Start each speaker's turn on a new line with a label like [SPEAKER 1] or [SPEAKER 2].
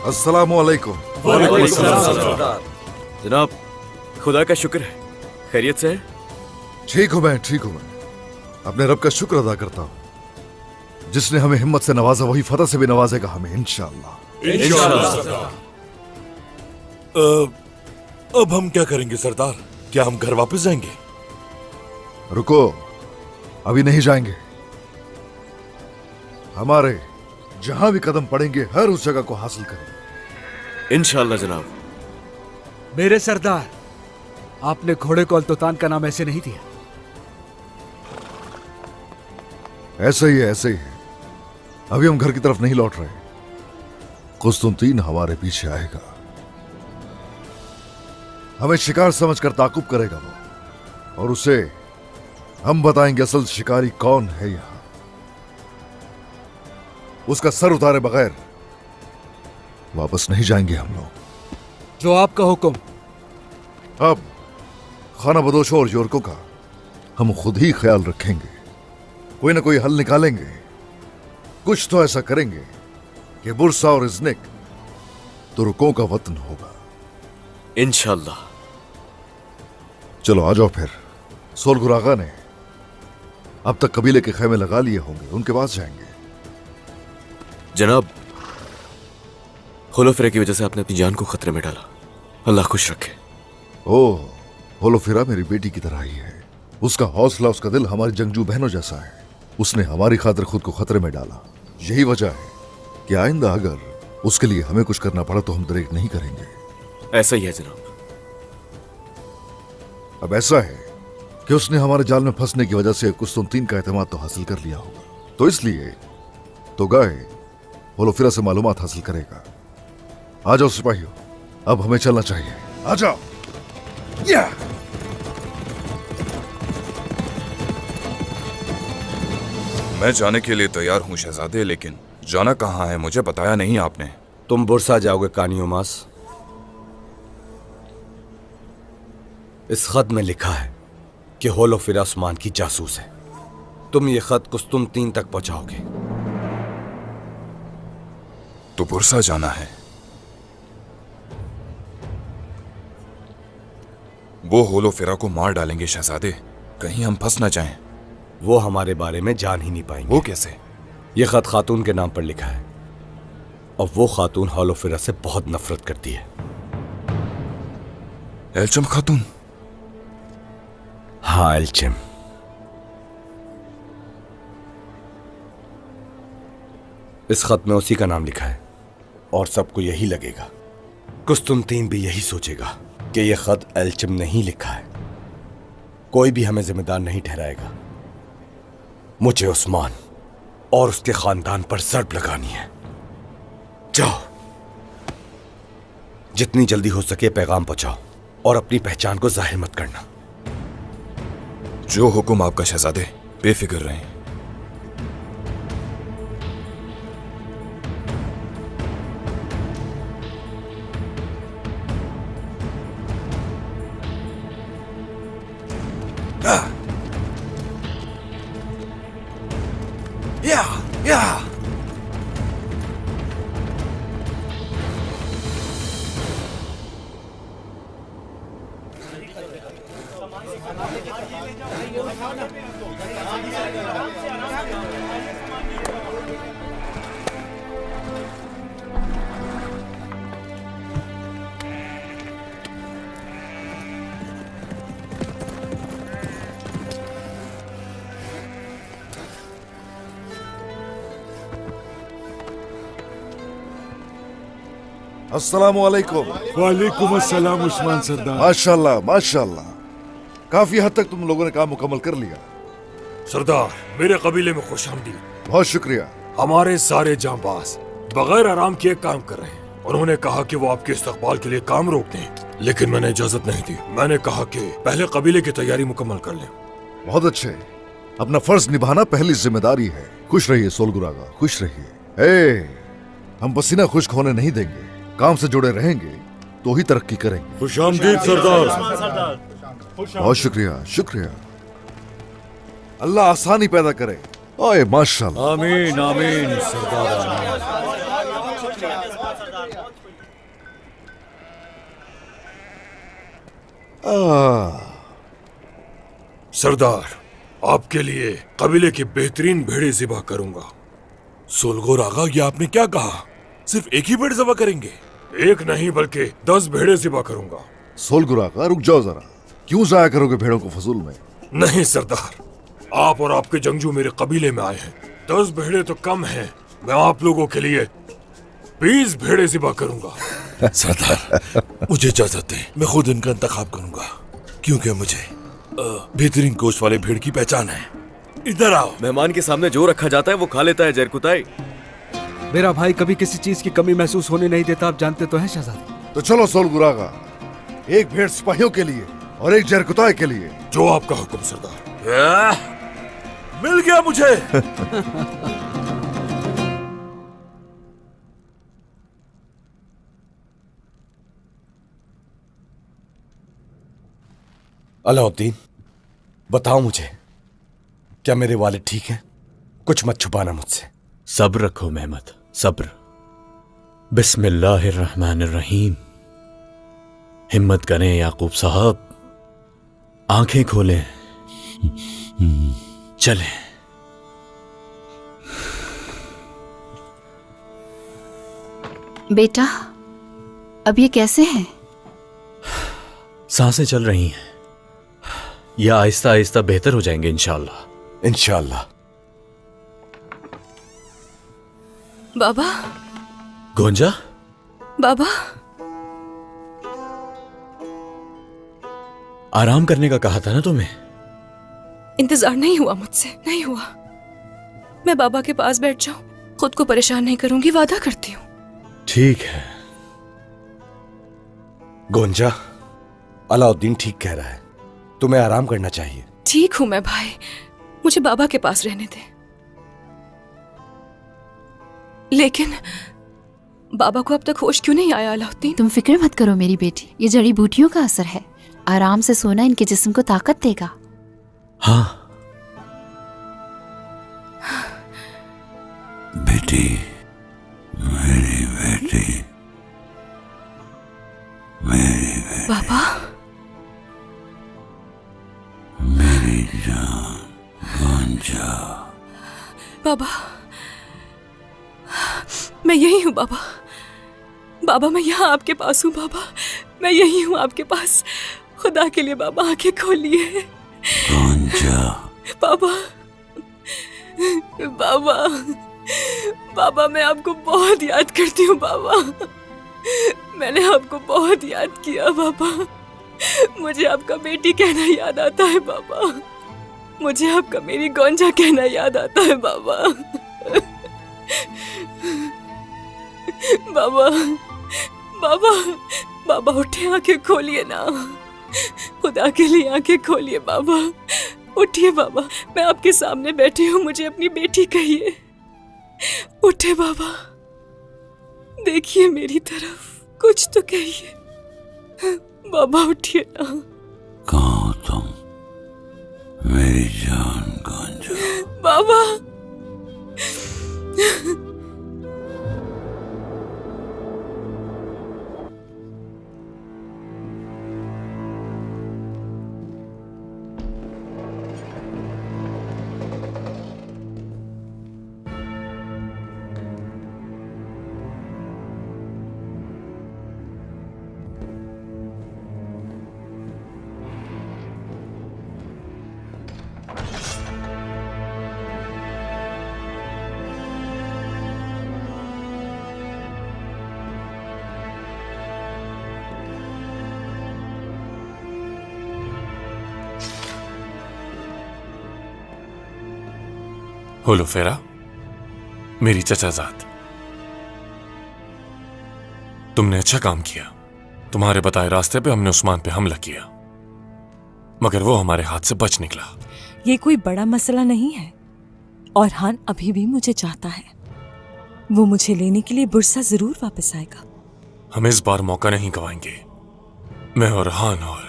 [SPEAKER 1] अस्सलामु अलैकुम।
[SPEAKER 2] वालेकुम अस्सलाम। जनाब, खुदा का शुक्र है, खैरियत से है?
[SPEAKER 1] ठीक हूँ मैं, ठीक हूँ मैं। अपने रब का शुक्र अदा करता हूँ। जिसने हमें हिम्मत से नवाजा वही फतह से भी नवाजेगा हमें इंशाअल्लाह।
[SPEAKER 2] इंशाअल्लाह।
[SPEAKER 3] अब हम क्या करेंगे सरदार? क्या हम घर वापस जाएंगे?
[SPEAKER 1] रुको, अभी नहीं जाएंगे। हमारे जहां भी कदम पड़ेंगे हर उस जगह को हासिल करेंगे
[SPEAKER 2] इंशाअल्लाह जनाब।
[SPEAKER 4] मेरे सरदार, आपने घोड़े को अल्तुतान का नाम ऐसे नहीं दिया।
[SPEAKER 1] ऐसे ही है, ऐसे ही है। अभी हम घर की तरफ नहीं लौट रहे। कुस्तुनतीन हमारे पीछे आएगा। हमें शिकार समझकर ताकुब करेगा वो, और उसे हम बताएंगे असल शिकारी कौन है। यहां उसका सर उतारे बगैर वापस नहीं जाएंगे हम लोग।
[SPEAKER 4] जो आपका हुक्म।
[SPEAKER 1] अब खाना बदोशों और योरकों का हम खुद ही ख्याल रखेंगे। कोई ना कोई हल निकालेंगे। कुछ तो ऐसा करेंगे कि बुरसा और इज़्निक तुर्कों का वतन होगा
[SPEAKER 2] इंशाअल्लाह।
[SPEAKER 1] चलो आ जाओ फिर। सोलगुर आगा ने अब तक कबीले के खेमे लगा लिए होंगे, उनके पास जाएंगे।
[SPEAKER 2] जनाब, होलोफिरा की वजह से आपने अपनी जान को खतरे में डाला। अल्लाह खुश रखे।
[SPEAKER 1] ओह, होलोफिरा मेरी बेटी की तरह ही है। उसका हौसला, उसका दिल हमारी जंगजू बहनों जैसा है। उसने हमारी खातिर खुद को खतरे में डाला। यही वजह है कि आइंदा अगर उसके लिए हमें कुछ करना पड़ा तो हम दरेक नहीं करेंगे।
[SPEAKER 2] ऐसा ही है जनाब।
[SPEAKER 1] अब ऐसा है कि उसने हमारे जाल में फंसने की वजह से कुस्तुनतीन का एतमाद तो हासिल कर लिया होगा, तो इसलिए तो गए होलोफिरा से मालूमात हासिल करेगा। आ जाओ सिपाहियों, अब हमें चलना चाहिए। आ जाओ। या
[SPEAKER 5] मैं जाने के लिए तैयार हूँ शहजादे, लेकिन जाना कहाँ है मुझे बताया नहीं आपने।
[SPEAKER 6] तुम बुरसा जाओगे कानियोमास। इस खत में लिखा है कि होलोफिरा उस्मान की जासूस है। तुम ये खत कुस्तुनतीन तक पहुंचाओगे।
[SPEAKER 5] तो बुरसा जाना है। वो होलोफिरा को मार डालेंगे शहजादे, कहीं हम फंस ना जाएं।
[SPEAKER 6] वो हमारे बारे में जान ही नहीं पाएंगे।
[SPEAKER 5] वो कैसे?
[SPEAKER 6] ये खत खातून के नाम पर लिखा है, और वो खातून होलोफिरा से बहुत नफरत करती है।
[SPEAKER 5] एल्चम खातून?
[SPEAKER 6] हाँ, एल्चिम। इस खत में उसी का नाम लिखा है, और सबको यही लगेगा। कुस्तुनतीन भी यही सोचेगा कि यह खत एल्चिम ने ही लिखा है। कोई भी हमें जिम्मेदार नहीं ठहराएगा। मुझे उस्मान और उसके खानदान पर ज़र्ब लगानी है। जाओ, जितनी जल्दी हो सके पैगाम पहुंचाओ, और अपनी पहचान को जाहिर मत करना।
[SPEAKER 5] जो हुक्म आपका शहजादे, बेफिक्र रहें।
[SPEAKER 3] या
[SPEAKER 1] अस्सलामु अलैकुम।
[SPEAKER 3] वालेकुम अस्सलाम उस्मान सरदार।
[SPEAKER 1] माशाल्लाह माशाल्लाह, काफी हद तक तुम लोगों ने काम मुकम्मल कर लिया।
[SPEAKER 3] सरदार, मेरे कबीले में खुशामदीद।
[SPEAKER 1] बहुत शुक्रिया।
[SPEAKER 3] हमारे सारे जांबाज बगैर आराम किए काम कर रहे हैं। उन्होंने कहा कि वो आपके इस्तकबाल के लिए काम रोक दें, लेकिन मैंने इजाजत नहीं दी। मैंने कहा कि पहले कबीले की तैयारी मुकम्मल कर लें।
[SPEAKER 1] बहुत अच्छे। अपना फर्ज निभाना पहली जिम्मेदारी है। खुश रहिए सोलगुर आगा, खुश रहिए। हम पसीना खुश्क होने नहीं देंगे। काम से जुड़े रहेंगे तो ही तरक्की करेंगे।
[SPEAKER 3] खुशामदीद सरदार।
[SPEAKER 1] बहुत शुक्रिया, शुक्रिया। अल्लाह आसानी पैदा करे। ओए माशाल्लाह।
[SPEAKER 3] आमीन आमीन सरदार। सरदार, आपके लिए कबीले की बेहतरीन भेड़ें ज़िबा करूंगा।
[SPEAKER 7] सोलगोर आगा, ये आपने क्या कहा? सिर्फ एक ही भेड़ ज़बह करेंगे?
[SPEAKER 3] एक नहीं बल्कि 10 भेड़ें ज़िबा करूंगा।
[SPEAKER 1] सोलगुरा का रुक जाओ जरा, क्यों जाया करोगे भेड़ों को फजूल में?
[SPEAKER 3] नहीं सरदार, आप और आपके जंगजू मेरे कबीले में आए हैं। 10 भेड़ें तो कम हैं। मैं आप लोगों के लिए 20 भेड़ें ज़िबा करूंगा।
[SPEAKER 7] सरदार, मुझे इजाजत दें, मैं खुद इनका इंतखाब करूंगा, क्योंकि मुझे बेहतरीन गोश्त वाले भेड़ की पहचान है। इधर आओ।
[SPEAKER 2] मेहमान के सामने जो रखा जाता है वो खा लेता है जरकुताई।
[SPEAKER 4] मेरा भाई कभी किसी चीज की कमी महसूस होने नहीं देता, आप जानते तो हैं शहजादे।
[SPEAKER 1] तो चलो सोलगुरा का, एक भेड़ सिपाहियों के लिए और एक जरकुताई के लिए।
[SPEAKER 3] जो आपका हुक्म सरदार।
[SPEAKER 7] मिल गया मुझे।
[SPEAKER 6] अलाउद्दीन, बताओ मुझे, क्या मेरे वालिद ठीक हैं? कुछ मत छुपाना मुझसे।
[SPEAKER 8] सब्र रखो मेहमद, सब्र। बिस्मिल्लाहिर्रहमानिर्रहीम। हिम्मत करें याकूब साहब, आंखें खोलें, चलें।
[SPEAKER 9] बेटा, अब ये कैसे हैं?
[SPEAKER 8] सांसें चल रही हैं, ये आहिस्ता आहिस्ता बेहतर हो जाएंगे इंशाअल्लाह।
[SPEAKER 6] इंशाअल्लाह।
[SPEAKER 9] बाबा,
[SPEAKER 8] गोंजा,
[SPEAKER 9] बाबा,
[SPEAKER 8] आराम करने का कहा था ना तुम्हें।
[SPEAKER 9] इंतजार नहीं हुआ मुझसे, नहीं हुआ। मैं बाबा के पास बैठ जाऊं, खुद को परेशान नहीं करूंगी, वादा करती हूँ।
[SPEAKER 8] ठीक है।
[SPEAKER 6] गोंजा, अलाउद्दीन ठीक कह रहा है, तुम्हें आराम करना चाहिए।
[SPEAKER 9] ठीक हूं मैं भाई, मुझे बाबा के पास रहने दे। लेकिन बाबा को अब तक होश क्यों नहीं आया अलाउद्दीन?
[SPEAKER 10] तुम फिक्र मत करो मेरी बेटी, ये जड़ी बूटियों का असर है। आराम से सोना इनके जिस्म को ताकत देगा।
[SPEAKER 8] हाँ
[SPEAKER 7] बेटी, मेरी बेटी, मेरी बेटी,
[SPEAKER 9] बाबा,
[SPEAKER 7] मेरी जान गोंजा।
[SPEAKER 9] बाबा, मैं यही हूँ बाबा। बाबा, मैं यहाँ आपके पास हूँ बाबा, मैं यही हूँ आपके पास। खुदा के लिए बाबा, आंखें खोलिए।
[SPEAKER 7] गोंजा।
[SPEAKER 9] बाबा, बाबा, बाबा, मैं आपको बहुत याद करती हूँ बाबा। मैंने आपको बहुत याद किया बाबा। मुझे आपका बेटी कहना याद आता है बाबा। मुझे आपका मेरी गोंजा कहना याद आता है बाबा। बाबा, बाबा, बाबा उठे, आंखें खोलिए ना। खुदा के लिए आंखें खोलिए बाबा। उठिए बाबा, मैं आपके सामने बैठी हूँ, मुझे अपनी बेटी कहिए। उठे बाबा, देखिए मेरी तरफ, कुछ तो कहिए। बाबा उठिए ना।
[SPEAKER 7] कहाँ हो तुम, मेरी जान गोंजा?
[SPEAKER 9] बाबा,
[SPEAKER 3] होलोफेरा, मेरी चचाजाद, तुमने अच्छा काम किया। तुम्हारे बताए रास्ते पे हमने उस्मान पे हमला किया, मगर वो हमारे हाथ से बच निकला।
[SPEAKER 11] ये कोई बड़ा मसला नहीं है। और हान अभी भी मुझे चाहता है। वो मुझे लेने के लिए बुरसा जरूर वापस आएगा।
[SPEAKER 3] हम इस बार मौका नहीं गवाएंगे। मैं और हान और